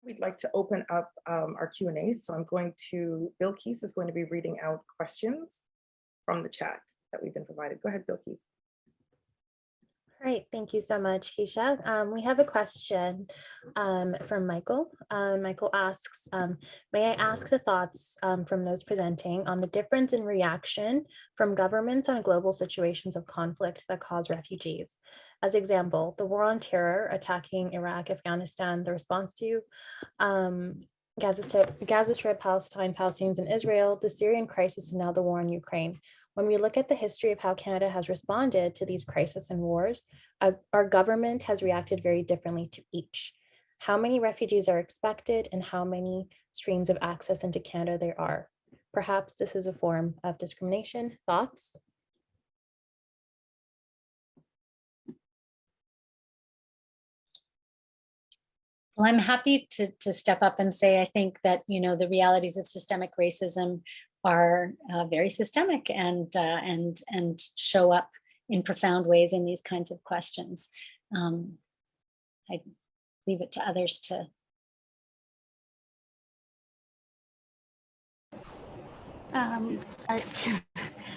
We'd like to open up our Q&A. So I'm going to, Bill Keith is going to be reading out questions from the chat that we've been provided. Go ahead, Bill Keith. Great, thank you so much, Keishia. We have a question from Michael. Michael asks, may I ask the thoughts from those presenting on the difference in reaction from governments on global situations of conflict that cause refugees? As example, the war on terror attacking Iraq, Afghanistan, the response to Gaza Strip, Palestine, Palestinians in Israel, the Syrian crisis, and now the war in Ukraine. When we look at the history of how Canada has responded to these crises and wars, our government has reacted very differently to each. How many refugees are expected and how many streams of access into Canada there are? Perhaps this is a form of discrimination. Thoughts? Well, I'm happy to step up and say, I think that, the realities of systemic racism are very systemic and show up in profound ways in these kinds of questions. I leave it to others to.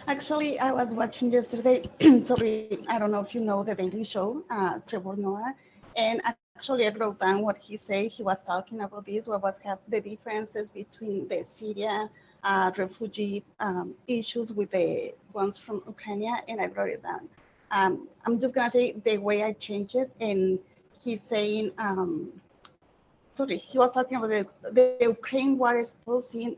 Actually, I was watching yesterday, sorry, I don't know if you know the Daily Show, Travonne, and actually I wrote down what he said. He was talking about this, what was the differences between the Syria refugee issues with the ones from Ukraine, and I wrote it down. I'm just gonna say the way I changed it, and he's saying, sorry, he was talking about the Ukraine war exposing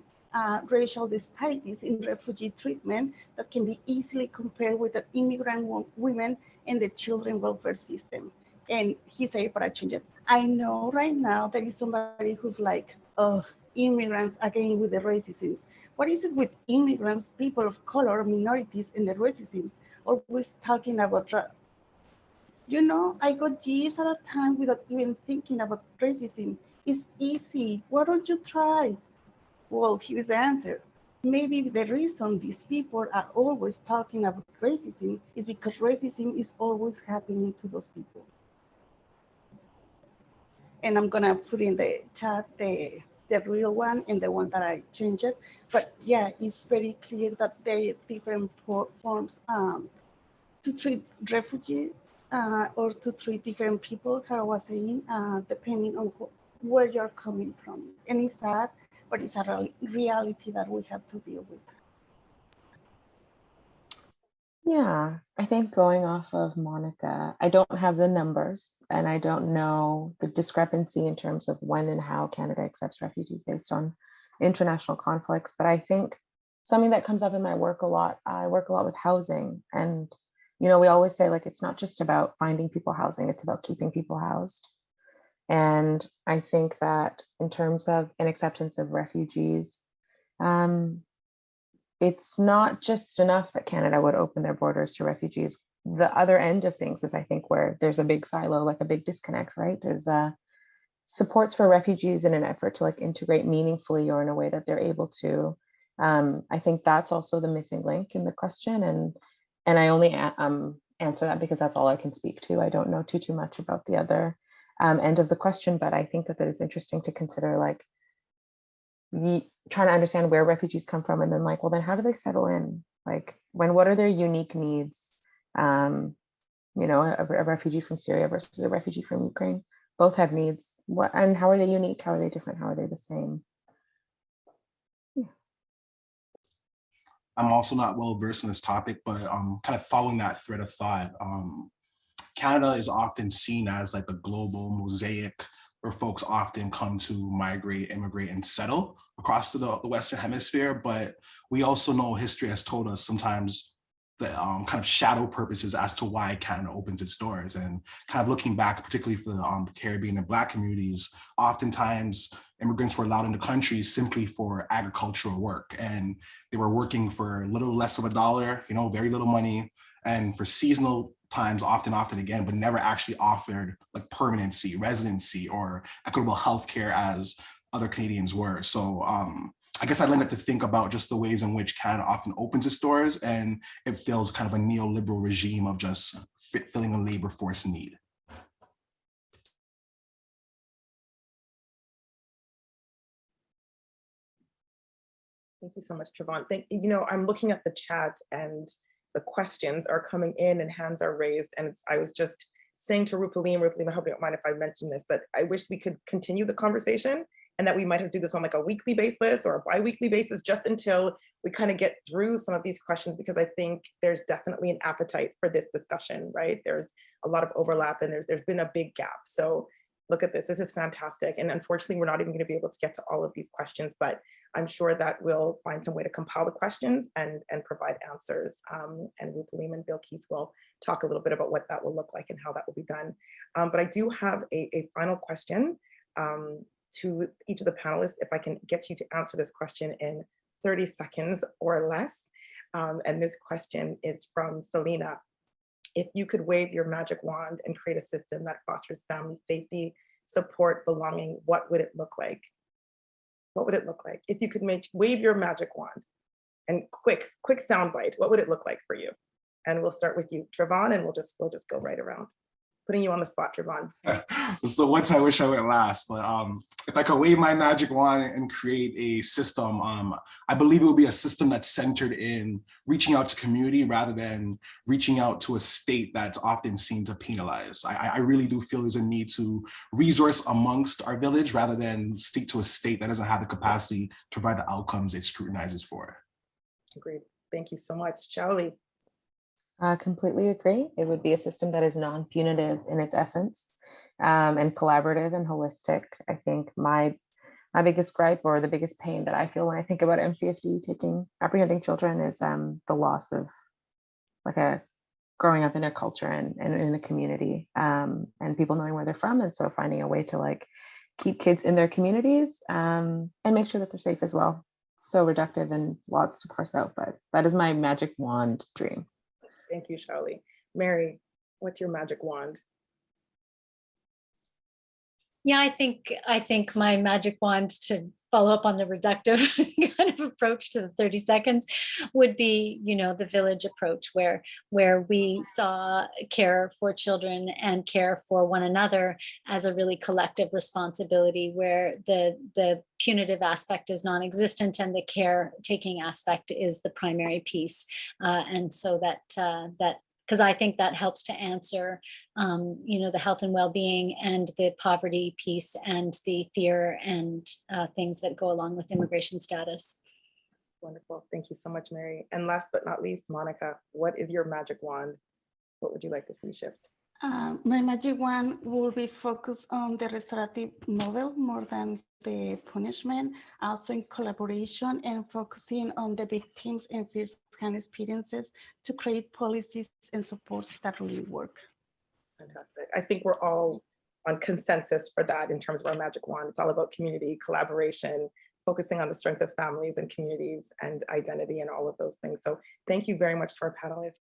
racial disparities in refugee treatment that can be easily compared with the immigrant women and the children welfare system. And he said, but I changed it. I know right now there is somebody who's like, oh, immigrants again with the racism. What is it with immigrants, people of color, minorities, and the racism? Always talking about, I got years at a time without even thinking about racism. It's easy. Why don't you try? Well, here's the answer. Maybe the reason these people are always talking about racism is because racism is always happening to those people. And I'm gonna put in the chat the real one and the one that I changed it. But yeah, it's very clear that there are different forms to treat refugees or to treat different people, how I was saying, depending on where you're coming from. And it's sad, but it's a reality that we have to deal with. Yeah, I think going off of Monica, I don't have the numbers and I don't know the discrepancy in terms of when and how Canada accepts refugees based on international conflicts. But I think something that comes up in my work a lot, I work a lot with housing. And, we always say like, it's not just about finding people housing, it's about keeping people housed. And I think that in terms of an acceptance of refugees, it's not just enough that Canada would open their borders to refugees. The other end of things is, I think, where there's a big silo, like a big disconnect, right? Is supports for refugees in an effort to like integrate meaningfully or in a way that they're able to. I think that's also the missing link in the question. And I only answer that because that's all I can speak to. I don't know too much about the other end of the question, but I think that it's interesting to consider like trying to understand where refugees come from, and then like, well, then how do they settle in? Like, what are their unique needs? A refugee from Syria versus a refugee from Ukraine, both have needs. And how are they unique? How are they different? How are they the same? Yeah. I'm also not well versed in this topic, but kind of following that thread of thought, Canada is often seen as like a global mosaic where folks often come to migrate, immigrate, and settle across the Western Hemisphere. But we also know history has told us sometimes the kind of shadow purposes as to why Canada opens its doors. And kind of looking back, particularly for the Caribbean and Black communities, oftentimes immigrants were allowed into countries simply for agricultural work. And they were working for a little less of $1, very little money. And for seasonal times, often again, but never actually offered like permanency, residency, or equitable healthcare as other Canadians were. So I guess I'd like to think about just the ways in which Canada often opens its doors, and it feels kind of a neoliberal regime of just filling a labor force need. Thank you so much, Travonne. I'm looking at the chat and the questions are coming in and hands are raised. And I was just saying to Rupalim, I hope you don't mind if I mention this, that I wish we could continue the conversation and that we might have to do this on like a weekly basis or a bi-weekly basis just until we kind of get through some of these questions, because I think there's definitely an appetite for this discussion, right? There's a lot of overlap and there's been a big gap. So look at this, this is fantastic. And unfortunately, we're not even gonna be able to get to all of these questions, but I'm sure that we'll find some way to compile the questions and provide answers. And Rupalim and Bilquis will talk a little bit about what that will look like and how that will be done. But I do have a final question to each of the panelists, if I can get you to answer this question in 30 seconds or less. And this question is from Selena. If you could wave your magic wand and create a system that fosters family safety, support, belonging, what would it look like? What would it look like? If you could wave your magic wand and quick soundbite, what would it look like for you? And we'll start with you, Travonne, and we'll just go right around. Putting you on the spot, Travonne. It's the once I wish I went last, but if I could wave my magic wand and create a system, I believe it would be a system that's centered in reaching out to community rather than reaching out to a state that's often seen to penalize. I really do feel there's a need to resource amongst our village rather than stick to a state that doesn't have the capacity to provide the outcomes it scrutinizes for. Agreed. Thank you so much. Shaoli. Completely agree. It would be a system that is non-punitive in its essence, and collaborative and holistic. I think my biggest gripe, or the biggest pain that I feel when I think about MCFD apprehending children, is the loss of growing up in a culture and in a community, and people knowing where they're from. And so finding a way to keep kids in their communities, and make sure that they're safe as well. So reductive and lots to parse out, but that is my magic wand dream. Thank you, Shaoli. Mary, what's your magic wand? Yeah, I think my magic wand, to follow up on the reductive kind of approach to the 30 seconds, would be, the village approach where we saw care for children and care for one another as a really collective responsibility, where the punitive aspect is non-existent and the caretaking aspect is the primary piece. And so that because I think that helps to answer, the health and well-being and the poverty piece and the fear and things that go along with immigration status. Wonderful. Thank you so much, Mary. And last but not least, Monica, what is your magic wand? What would you like to see shift? My magic wand will be focused on the restorative model more than the punishment, also in collaboration and focusing on the victims and first-hand experiences to create policies and supports that really work. Fantastic. I think we're all on consensus for that in terms of our magic wand. It's all about community, collaboration, focusing on the strength of families and communities and identity and all of those things. So thank you very much to our panelists.